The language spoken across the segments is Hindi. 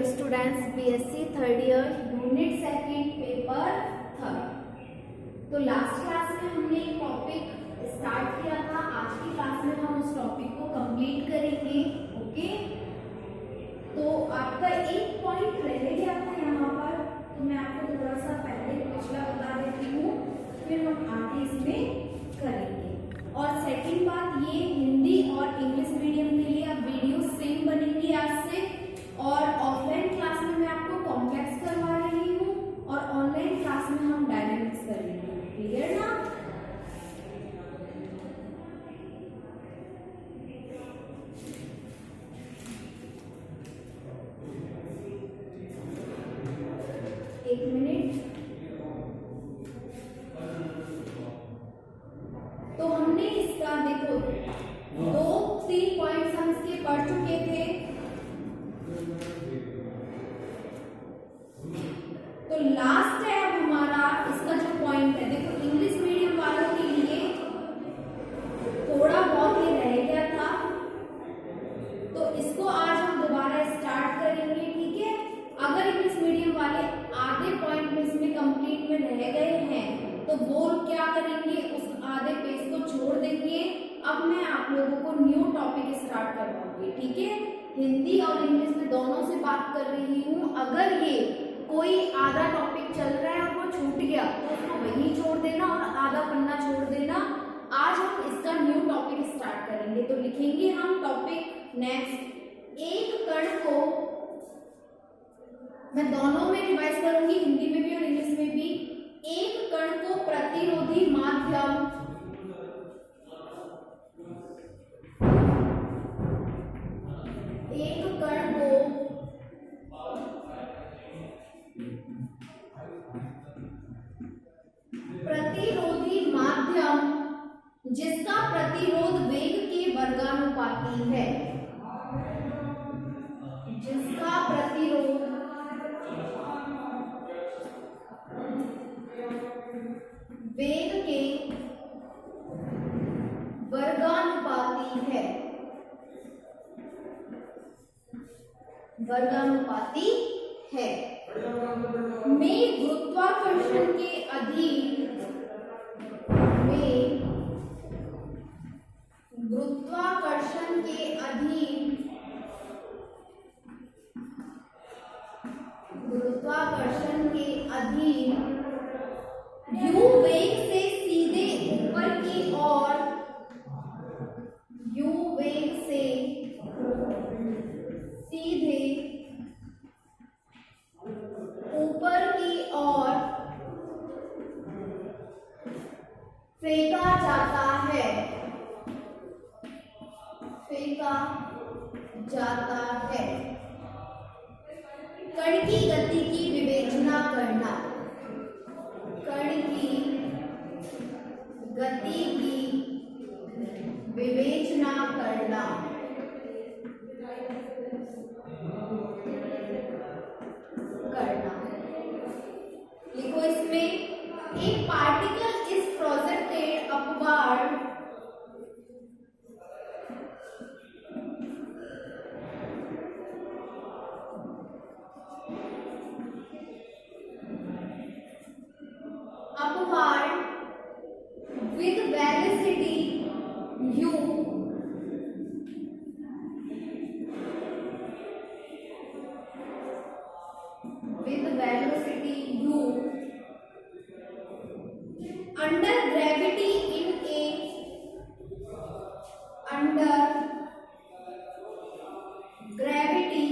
Dear students, BSc third year unit second paper third. तो लास्ट क्लास में हमने एक टॉपिक स्टार्ट किया था। आज की क्लास में हम उस टॉपिक को कंप्लीट करेंगे। ओके, तो आपका एक पॉइंट रह गया था यहाँ पर, तो मैं आपको थोड़ा सा पहले पिछला बता देती हूँ, फिर हम आगे इसमें करेंगे। और सेकंड बात, ये हिंदी और इंग्लिश मीडियम के लिए अब वीडियो सेम बनेंगी आज से। और ऑफलाइन क्लास में मैं आपको कॉम्प्लेक्स करवा रही हूँ और ऑनलाइन क्लास में हम डायनेमिक्स करेंगे। क्लियर ना? एक मिनट। तो हमने इसका देखो 2-3 पॉइंट्स हम इसके पढ़ चुके थे। तो लास्ट है अब हमारा इसका जो पॉइंट है, देखो इंग्लिश मीडियम वालों के लिए थोड़ा बहुत ये रह गया था, तो इसको आज हम दोबारा स्टार्ट करेंगे। ठीक है, अगर इंग्लिश मीडियम वाले आधे पॉइंट में इसमें कंप्लीट में रह गए हैं तो वो क्या करेंगे, उस आधे पेज को छोड़ देंगे। अब मैं आप लोगों को न्यू टॉपिक स्टार्ट करवाऊंगी। ठीक है, हिंदी और इंग्लिश में दोनों से बात कर रही हूँ। अगर ये कोई आधा टॉपिक चल रहा है और वो छूट गया तो उसको वहीं छोड़ देना और आधा पन्ना छोड़ देना। आज हम इसका न्यू टॉपिक स्टार्ट करेंगे। तो लिखेंगे हम टॉपिक नेक्स्ट, एक कण को, मैं दोनों में रिवाइज करूंगी, हिंदी में भी और इंग्लिश में भी। एक कण को प्रतिरोधी माध्यम जिसका प्रतिरोध वेग के वर्गानुपाती है, जिसका प्रतिरोध वेग के वर्गानुपाती है, वर्गानुपाती है, में गुरुत्वाकर्षण के अधीन, में गुरुत्वाकर्षण के अधीन, गुरुत्वाकर्षण के अधीन u वेग से सीधे ऊपर की ओर, u वेग से सीधे ऊपर की ओर फेंका जाता है, फेंका जाता है। कण की गति की विवेचना करना, कण की गति की विवेचना करना, करना। लिखो इसमें, एक particle is projected upward with velocity u, with velocity u under gravity in a, under gravity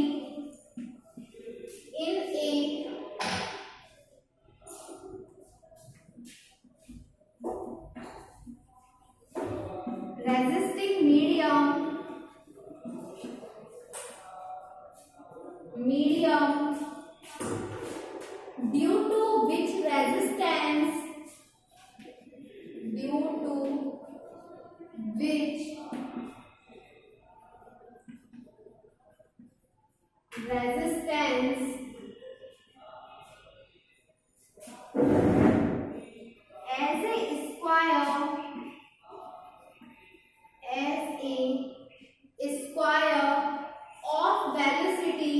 in a resisting medium, medium due to which resistance, due to which resistance as a square, as a square of velocity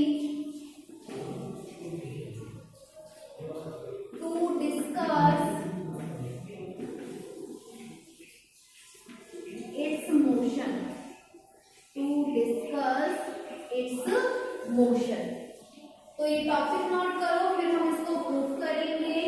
तो ये टॉपिक नोट करो, फिर हम इसको प्रूफ करेंगे।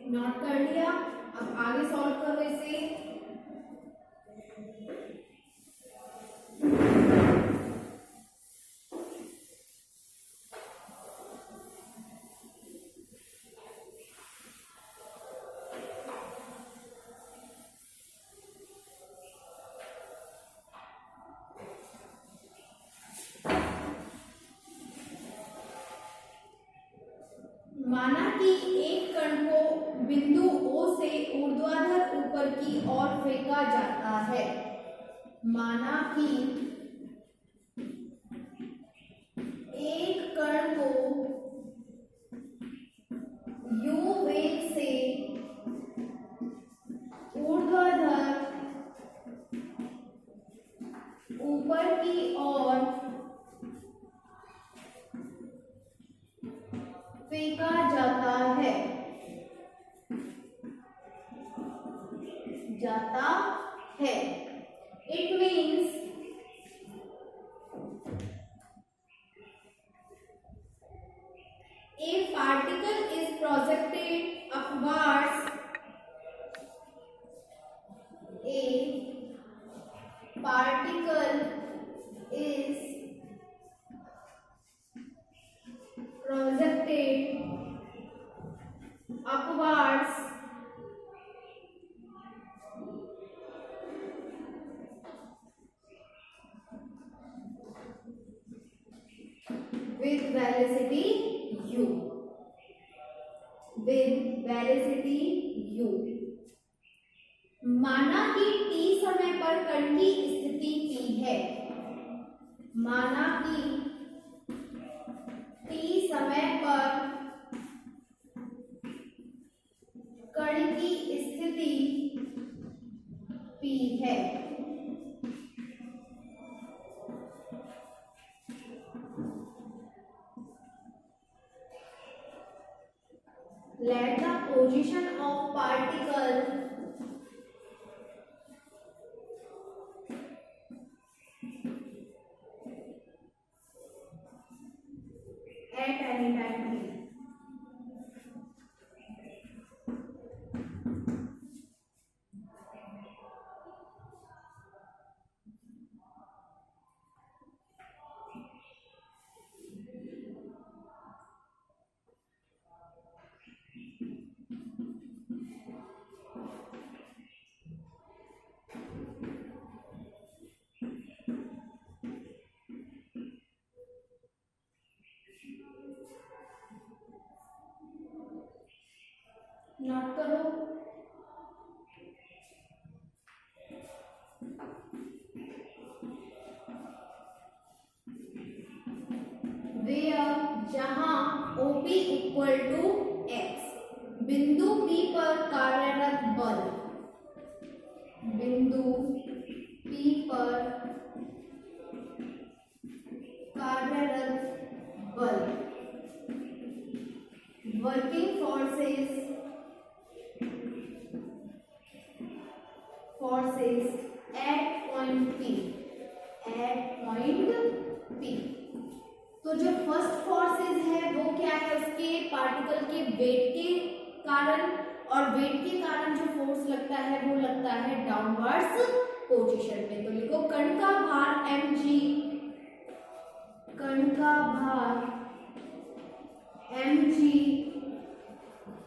नोट कर लिया, अब आगे सॉल्व करो इसे। माना कि एक कण को बिंदु O से ऊर्ध्वाधर ऊपर की ओर फेंका जाता है। माना कि एक कण को U वेग से ऊर्ध्वाधर ऊपर की ओर फेंका जाता है। It means a particle is projected upwards. A particle is projected upwards with velocity u. माना कि t समय पर कण की स्थिति p है। माना कि t समय पर कण की स्थिति p है। Let the position of particle at any time p. Note करो। Where जहां OP इक्वल टू x, बिंदु P पर कार्यरत बल, बिंदु P पर कार्यरत बल, working forces eight point P। तो जो फर्स्ट फोर्सेस है वो क्या है, उसके पार्टिकल के वेट के कारण, और वेट के कारण जो फोर्स लगता है वो लगता है डाउनवर्ड्स पोजीशन में। तो लिखो कण का भार mg, कण का भार mg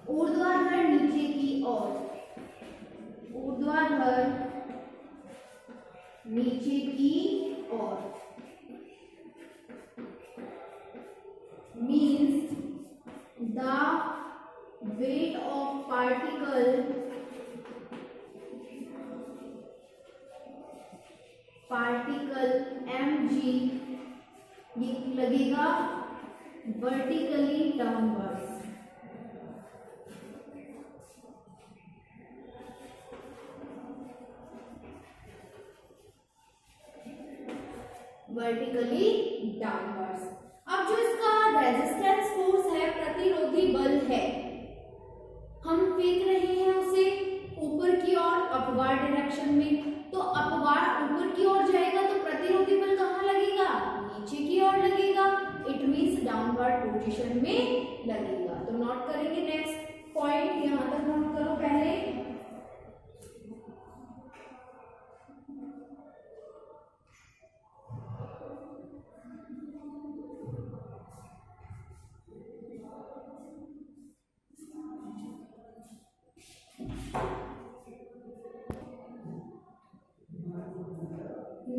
ऊर्ध्वाधर नीचे की ओर, ऊर्ध्वाधर नीचे की ओर means the weight of particle mg ये लगेगा वर्टिकली डाउनवर्ड्स, वर्टिकली डाउनवर्ड्स। अब जो इसका रेजिस्टेंस फोर्स है, प्रतिरोधी बल है, हम फेंक रहे हैं उसे ऊपर की ओर अपवार्ड डायरेक्शन में, तो अपवार्ड ऊपर की ओर जाएगा तो प्रतिरोधी बल कहाँ लगेगा, नीचे की ओर लगेगा, इट मींस डाउनवर्ड पोजीशन में लगेगा। तो नोट करेंगे नेक्स्ट पॉइंट, यहां तक नोट करो पहले।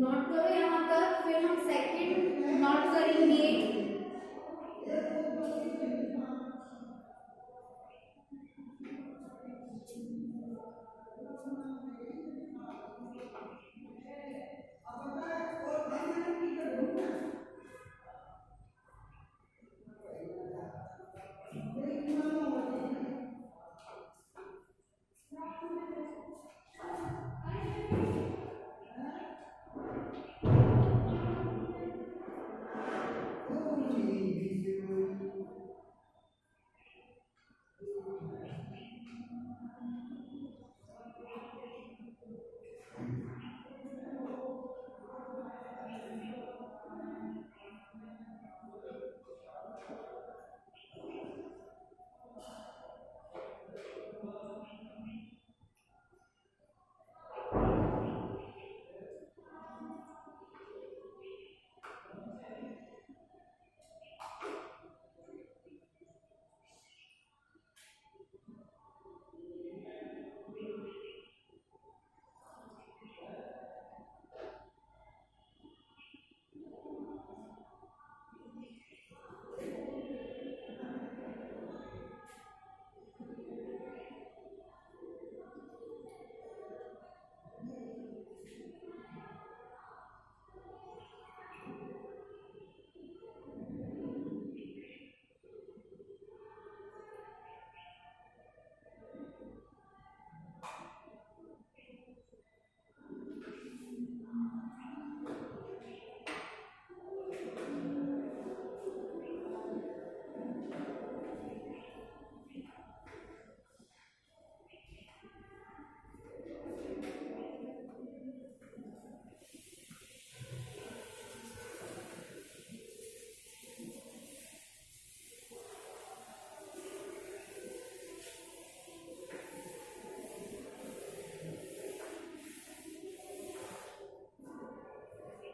नोट करो यहाँ तक, फिर हम सेकंड नोट करेंगे।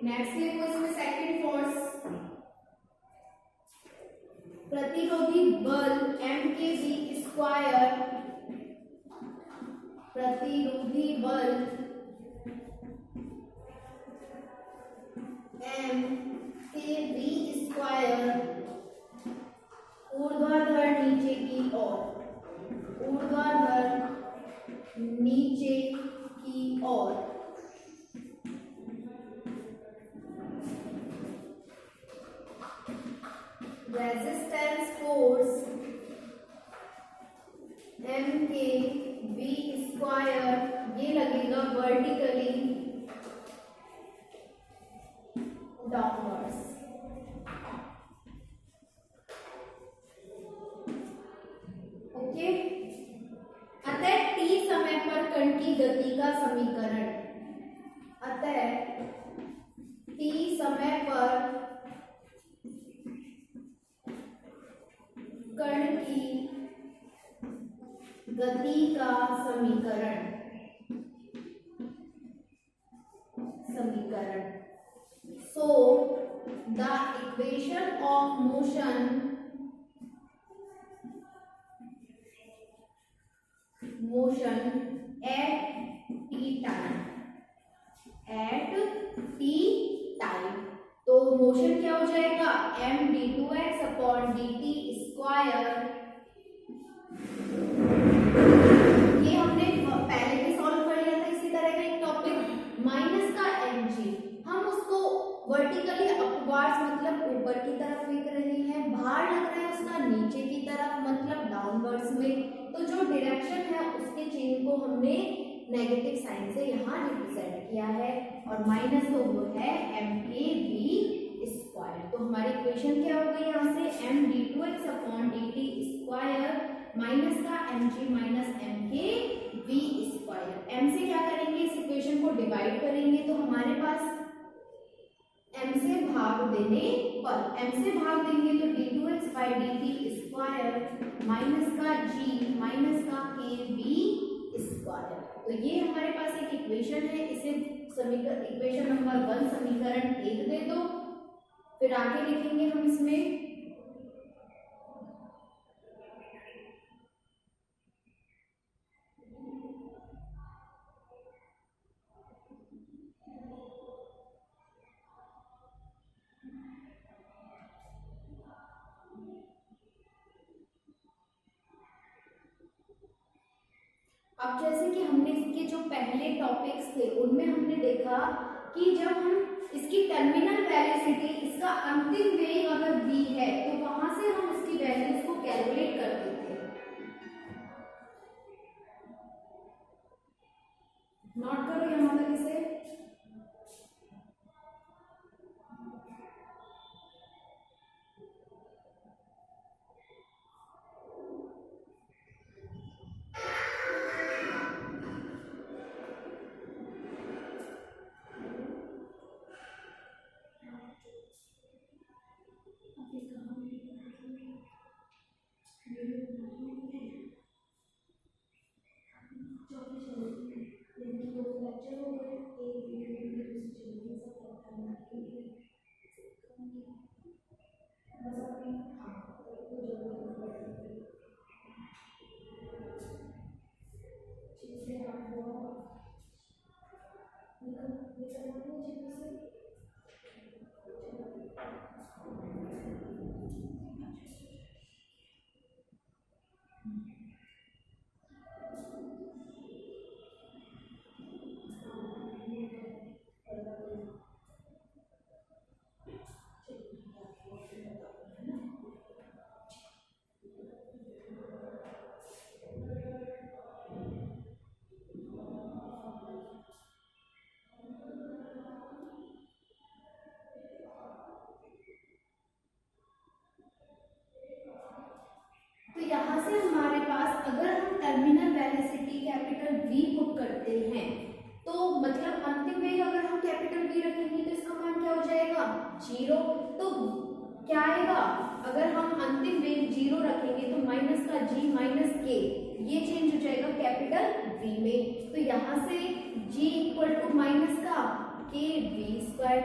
नेक्स्ट देखो इसमें सेकंड फोर्स, प्रतिरोधी बल mkb स्क्वायर, प्रतिरोधी बल mkb स्क्वायर ऊर्ध्वाधर नीचे की ओर, ऊर्ध्वाधर नीचे की ओर resistance force वी स्क्वायर ये लगेगा वर्टिकली डाउनवर्ड्स। ओके, अतः टी समय पर कण की गति का समीकरण, अतः टी समय पर कण की गति का समीकरण so the equation of motion at T time, तो मोशन क्या हो जाएगा, M D two X upon D T square. ये हमने पहले भी सॉल्व कर लिया था इसी तरह का एक टॉपिक। माइनस का एम जी हम उसको वर्टिकली अपवर्ड्स मतलब ऊपर की तरफ फेंक रहे हैं, बाहर लग रहा है उसका नीचे की तरफ मतलब डाउनवर्ड्स में। तो जो डायरेक्शन है उसके चेन को हमने नेगेटिव साइन से यहाँ रिप्रेजेंट किया है, और माइनस तो वो है एम के वी स्क्वायर। तो हमारी इक्वेशन क्या हो गई यहाँ से, M D two X upon D T square minus का M G minus M K V square. M से क्या करेंगे, इस इक्वेशन को डिवाइड करेंगे तो हमारे पास m से भाग देने पर, m से भाग देंगे तो D two X by D T square minus का g माइनस का के वी स्क्वायर। तो ये हमारे पास एक इक्वेशन है, इसे समीकरण इक्वेशन नंबर 1 समीकरण 1 दे दो, फिर आगे लिखेंगे हम इसमें अब जैसे कि हमने इसके जो पहले टॉपिक्स थे उनमें हमने देखा कि जब हम इसकी टर्मिनल वेलोसिटी, इसका अंतिम वेग अगर v है तो वहां से हम इसकी वैल्यूज को कैलकुलेट करते थे। नोट करो यहाँ तक इसे। यहाँ से हमारे पास अगर हम terminal velocity capital V put करते हैं तो मतलब अंतिम वेग अगर हम कैपिटल V रखेंगे तो इसका मान क्या हो जाएगा, 0। तो क्या आएगा, अगर हम अंतिम वेग 0 रखेंगे तो माइनस का g माइनस k ये चेंज हो जाएगा कैपिटल V में। तो यहाँ से g इक्वल टू माइनस का k v स्क्वायर,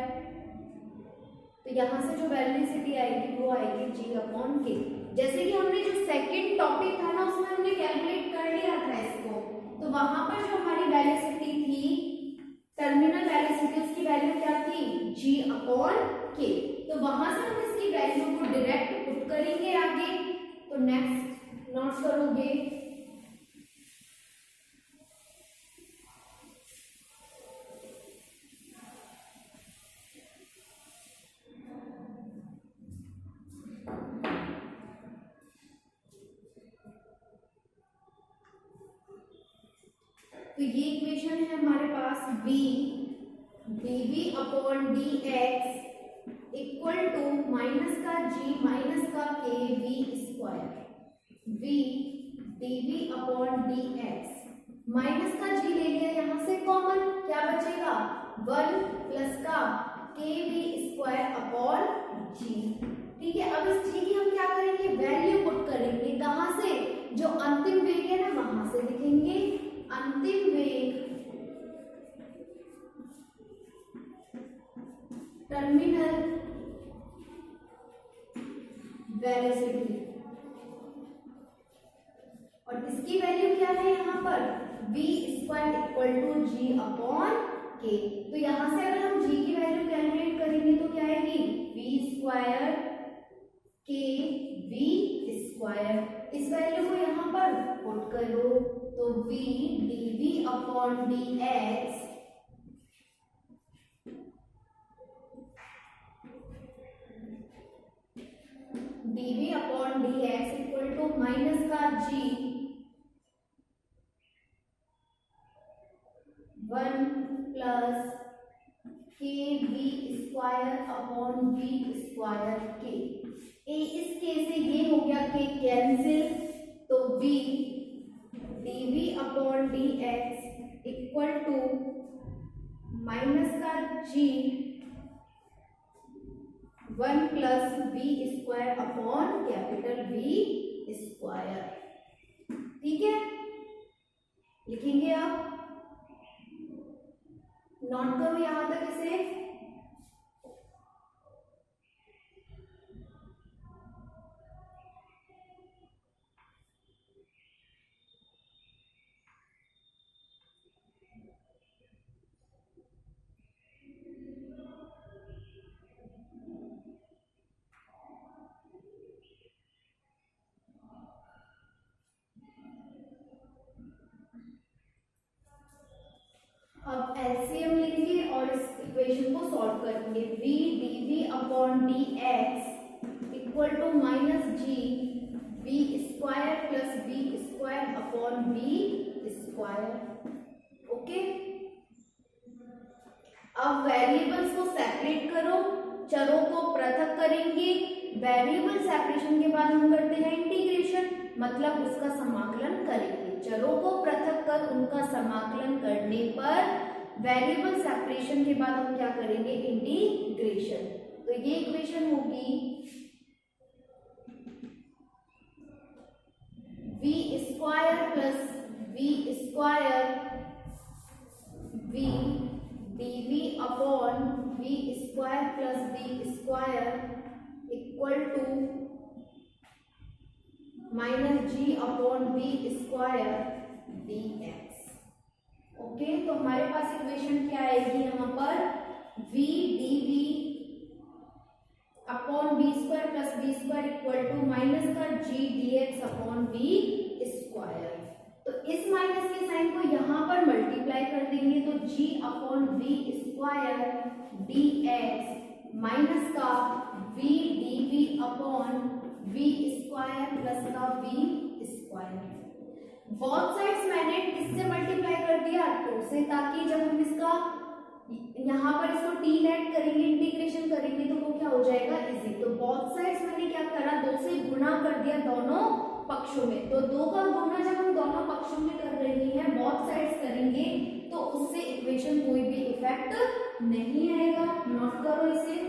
तो यहाँ से जो वेलोसिटी आएगी वो आएगी g अपॉन k। जैसे कि हमने जो सेकंड टॉपिक था ना उसमें हमने कैलकुलेट कर लिया था इसको, तो वहां पर जो हमारी वेलोसिटी थी टर्मिनल वेलोसिटी उसकी वैल्यू क्या थी, g अपॉन k। तो वहां से हम इसकी वैल्यू को डायरेक्ट पुट करेंगे आगे। तो नेक्स्ट नोट करोगे, तो ये इक्वेशन है हमारे पास v dv upon dx equal to minus का g माइनस का k v square v dv upon dx minus का g ले लिया यहाँ से कॉमन, क्या बचेगा 1 प्लस का k v square upon g। ठीक है, अब इस g की हम क्या करेंगे, वैल्यू पुट करेंगे, कहाँ से, जो अंतिम वेग है ना वहां से लिखेंगे, अंतिम वेग टर्मिनल वेलोसिटी, और इसकी वैल्यू क्या है यहाँ पर v square equal to g upon k। तो यहां से अगर हम g की वैल्यू कैलकुलेट करेंगे तो क्या आएगी, v square k v square, इस वैल्यू को यहाँ पर पुट करो तो v dv upon dx dv upon dx equal to minus का g 1 plus K V square upon V square के, इस के से ये हो गया के कैंसिल, तो v dv upon dx equal to minus का g 1 plus V square upon capital V square. ठीक है, लिखेंगे आप, नोट करो यहां तक इसे। अब एलसीएम लेंगे और इस इक्वेशन को सॉल्व करेंगे, v dv upon dx equal to minus g v square plus v square upon v square. Okay, अब वेरिएबल्स को सेपरेट करो, चरों को पृथक करेंगे, वेरिएबल सेपरेशन के बाद हम करते हैं इंटीग्रेशन, मतलब उसका समाकलन करेंगे, चरों को पृथक कर उनका समाकलन करने पर वेरिएबल सेपरेशन के बाद हम क्या करेंगे, इंटीग्रेशन। तो ये इक्वेशन होगी v square plus v square v dv upon v square plus v square equal to minus g upon v square dx। Okay, तो हमारे पास इक्वेशन क्या आएगी यहाँ पर, v dv upon v square plus v square equal to minus का g dx upon v square. तो इस माइनस के साइन को यहाँ पर मल्टीप्लाई कर देंगे तो g upon v square dx minus का v dv upon v square plus का v स्क्वायर। बोथ साइड्स मैंने किससे मल्टीप्लाई कर दिया, 2 से, ताकि जब हम इसका यहाँ पर इसको t नेट करेंगे, इंटीग्रेशन करेंगे तो वो क्या हो जाएगा, इजी। तो बोथ साइड्स मैंने क्या करा, 2 से गुणा कर दिया दोनों पक्षों में, तो 2 का गुणा जब हम दोनों पक्षों में कर रहे हैं, बोथ साइड्स करेंगे तो उससे इक्वेशन कोई भी इफेक्ट नहीं आएगा। नोट करो इसे।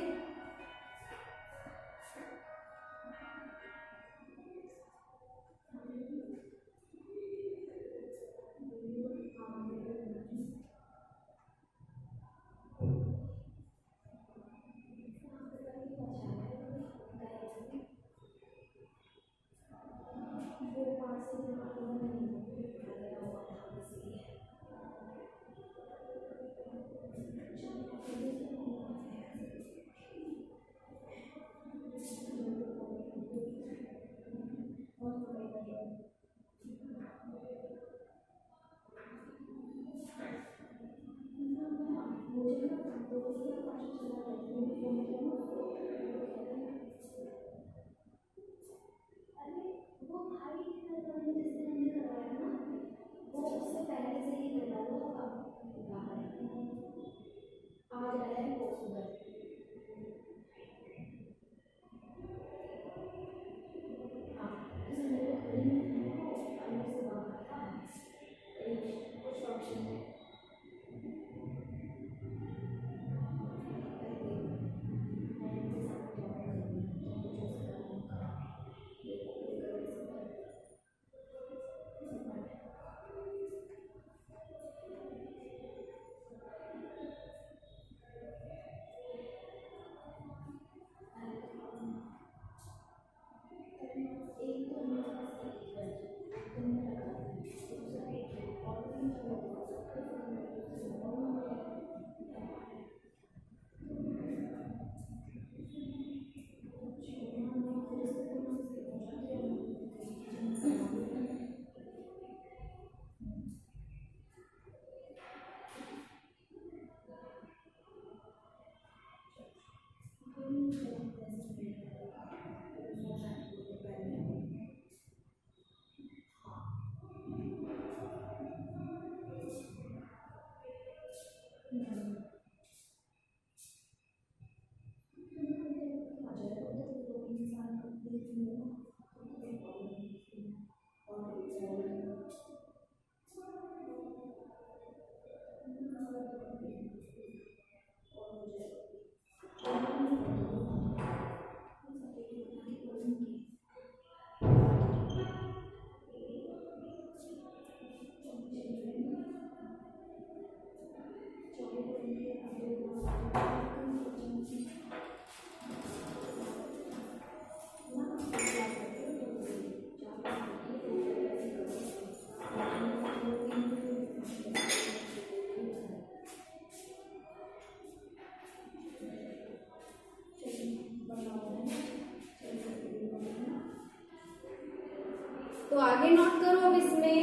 तो आगे नोट करो अब इसमें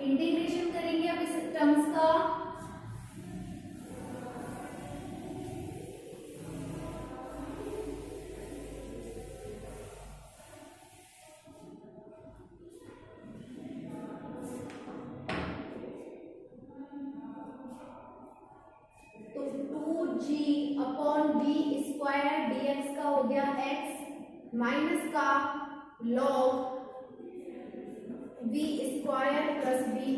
इंटीग्रेशन करेंगे अब इस टर्म्स का। तो 2g/b² dx का हो गया x माइनस का log v² plus b²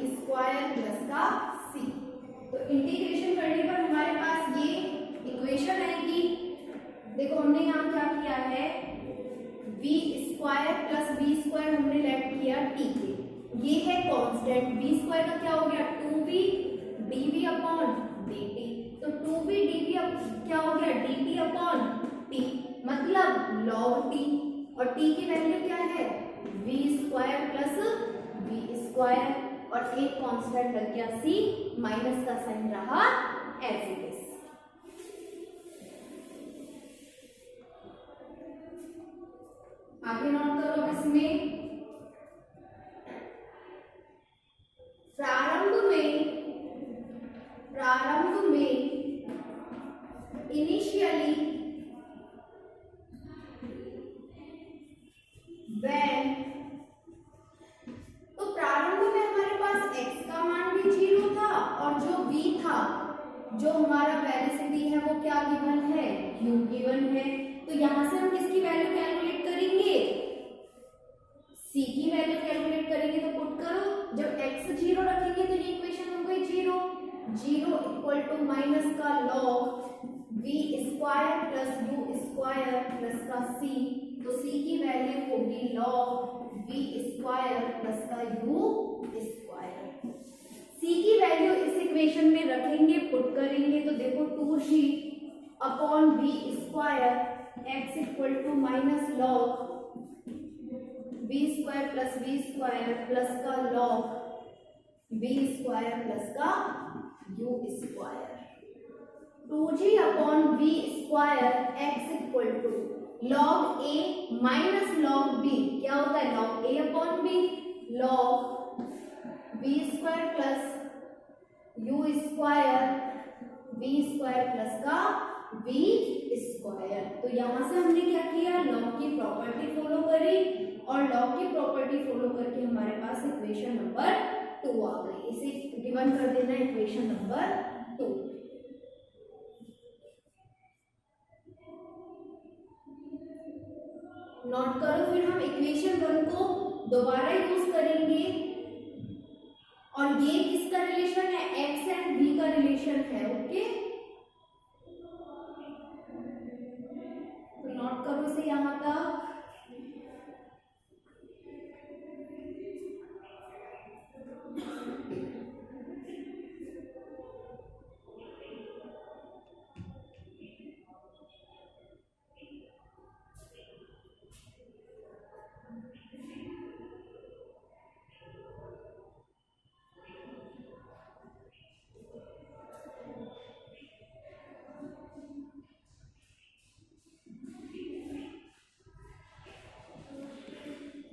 plus का c। तो इंटीग्रेशन करने पर हमारे पास ये इक्वेशन आएगी। देखो हमने यहाँ क्या किया है, v² प्लस b² हमने लेट किया t के, ये है कांस्टेंट। b² का क्या हो गया 2v dv/dt। तो 2v dv क्या हो गया dt/t, मतलब log t, और t की वैल्यू क्या है v² प्लस b², और एक कांस्टेंट लग गया c, माइनस का साइन रहा एज इट इज। आगे नोट करो इसमें प्रारंभ में इनिशियली व्हेन, तो प्रारंभ में हमारे पास x का मान भी 0 था और जो v था, जो हमारा वेलोसिटी है वो क्या गिवन है, u गिवन है। तो यहां से हम किसकी वैल्यू कैलकुलेट करेंगे, c की वैल्यू कैलकुलेट करेंगे। तो पुट करो, जब x 0 रखेंगे तो ये इक्वेशन हो गई 0 इक्वल टू माइनस का log v² plus u² plus का c। तो c की वैल्यू होगी log v² प्लस का u²। c की वैल्यू इस इक्वेशन में रखेंगे, पुट करेंगे, तो देखो 2g/v² x equal to minus log v² plus v² plus का log v² प्लस का u²। 2g/v² x equal to log a minus log b, क्या होता है log a/b, log v² plus u² v² plus का v²। तो यहां से हमने क्या किया, log की प्रॉपर्टी फॉलो करी, और log की प्रॉपर्टी फॉलो करके हमारे पास इक्वेशन नंबर 2 आ गई। इसे गिवन कर देना इक्वेशन नंबर 2। नोट करो, फिर हम इक्वेशन 1 को दोबारा यूज करेंगे, और ये किसका रिलेशन है, x एंड v का रिलेशन है। ओके, तो नोट करो इसे यहां तक।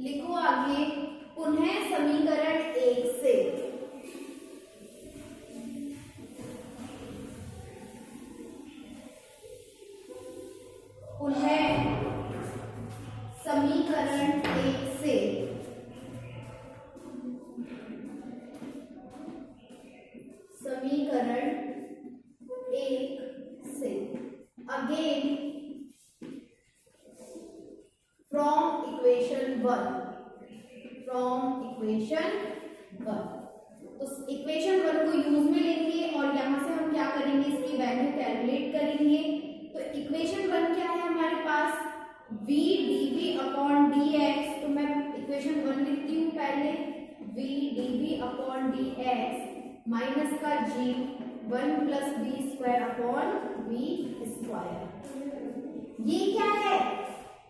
लिखो आगे, पुनः समीकरण 1 से अगेन फ्रॉम इक्वेशन 1, तो इक्वेशन 1 को यूज में लेंगे और यहां से हम क्या करेंगे, इसकी वैल्यू कैलकुलेट करेंगे। तो इक्वेशन 1 क्या है हमारे पास, v dv अपॉन dx। तो मैं इक्वेशन 1 लिखती हूँ पहले, v dv upon dx minus का g 1 plus v square upon v square. ये क्या है,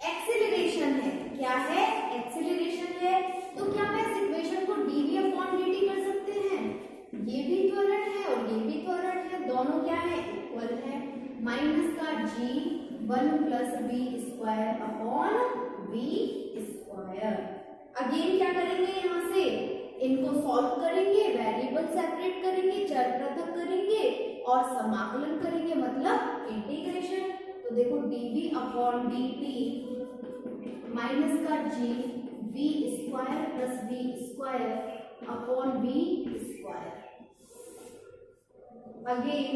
एक्सेलरेशन है। क्या है, एक्सेलरेशन है। तो क्या मैं इस इक्वेशन को dv अपॉन dt कर सकते हैं, ये भी त्वरण है और ये भी त्वरण है, दोनों क्या है, इक्वल है। माइनस का g 1 plus v square upon v square. Again क्या करेंगे, यहाँ से इनको सॉल्व करेंगे, वेरिएबल सेपरेट करेंगे, चर पृथक करेंगे और समाकलन करेंगे, मतलब इंटीग्रेशन। तो देखो dv अपॉन dt माइनस का g v square plus v square upon v square. Again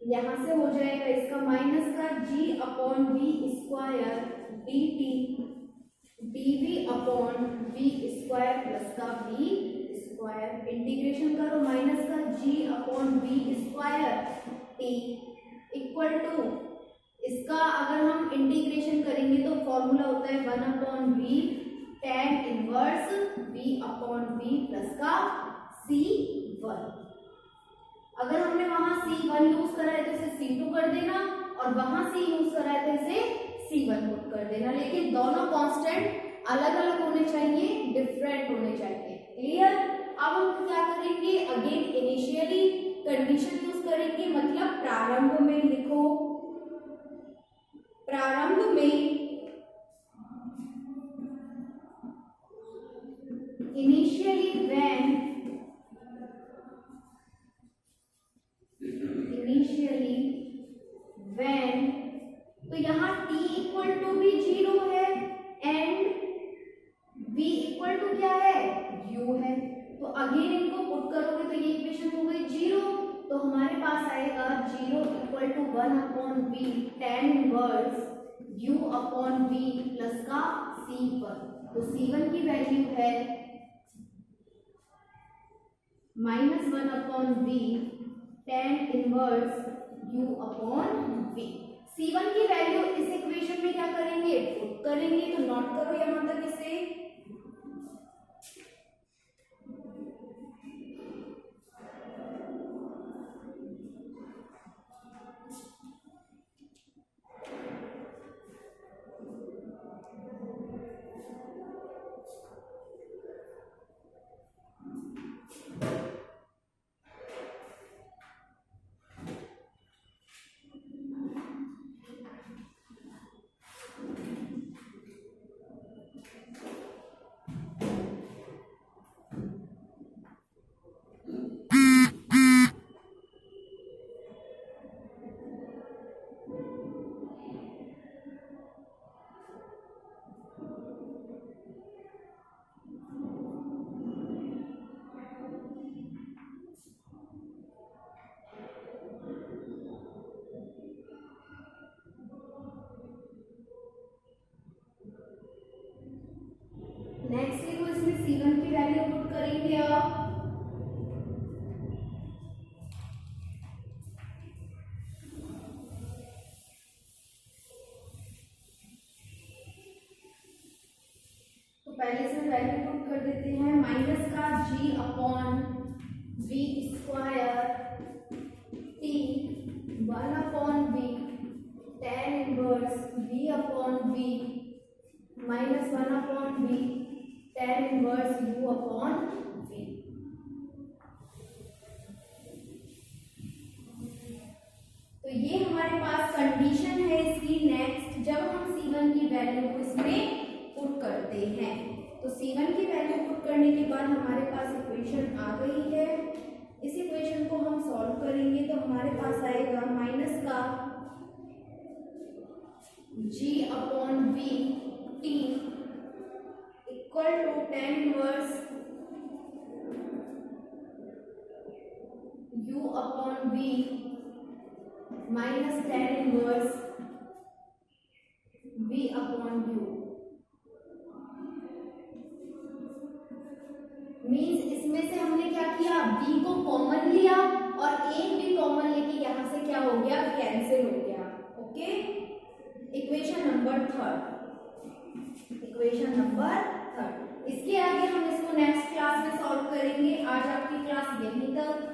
यहां से हो जाएगा इसका माइनस का g upon v square dt dv upon v square plus का v स्क्वायर। इंटीग्रेशन करो, माइनस का g upon v square t equal to, इसका अगर हम इंटीग्रेशन करेंगे तो फॉर्मूला होता है 1 upon V tan inverse v upon v plus का c1। अगर हमने वहां c1 यूज करा है तो इसे c2 कर देना और वहां c यूज करा है तो इसे c1 पुट कर देना, लेकिन दोनों कांस्टेंट अलग अलग होने चाहिए, डिफरेंट होने चाहिए। क्लियर। अब हम क्या करेंगे, अगेन इनिशियली कंडीशन यूज करेंगे, मतलब प्रारंभ में लिखो, प्रारंभ में इनिशियली व्हेन, तो यहाँ t इक्वल टू भी 0 है एंड v इक्वल टू क्या है, u है। तो अगेन इनको पुट करोगे तो ये इक्वेशन हो गई 0। तो हमारे पास आएगा 0 equal to 1 upon v tan inverse u upon v plus का c1। तो c1 की वैल्यू है -1 upon v tan inverse u upon v। c1 की वैल्यू इस इक्वेशन में क्या करेंगे, पुट करेंगे। तो नोट करो यहां तक इसे, नेक्स्ट देखो इसमें c1 की वैल्यू पुट करेंगे। अब तो पहले से वैल्यू पुट कर देते हैं, माइनस का g upon v square t 1 upon v tan inverse v upon v minus 1 upon v tan inverse u upon v। तो ये हमारे पास कंडीशन है इसकी। नेक्स्ट जब हम c1 की वैल्यू को इसमें पुट करते हैं, तो c1 की वैल्यू पुट करने के बाद हमारे पास इक्वेशन आ गई है। इस इक्वेशन को हम सॉल्व करेंगे तो हमारे पास आएगा माइनस का g upon v t equal to tan inverse u upon v minus tan inverse v upon u means इसमें से हमने क्या किया, v को कॉमन लिया और एक भी कॉमन लेके यहां से क्या हो गया, कैंसिल हो गया। Okay, equation number third, equation number third. इसके आगे हम इसको नेक्स्ट क्लास में सॉल्व करेंगे। आज आपकी क्लास यहीं तक।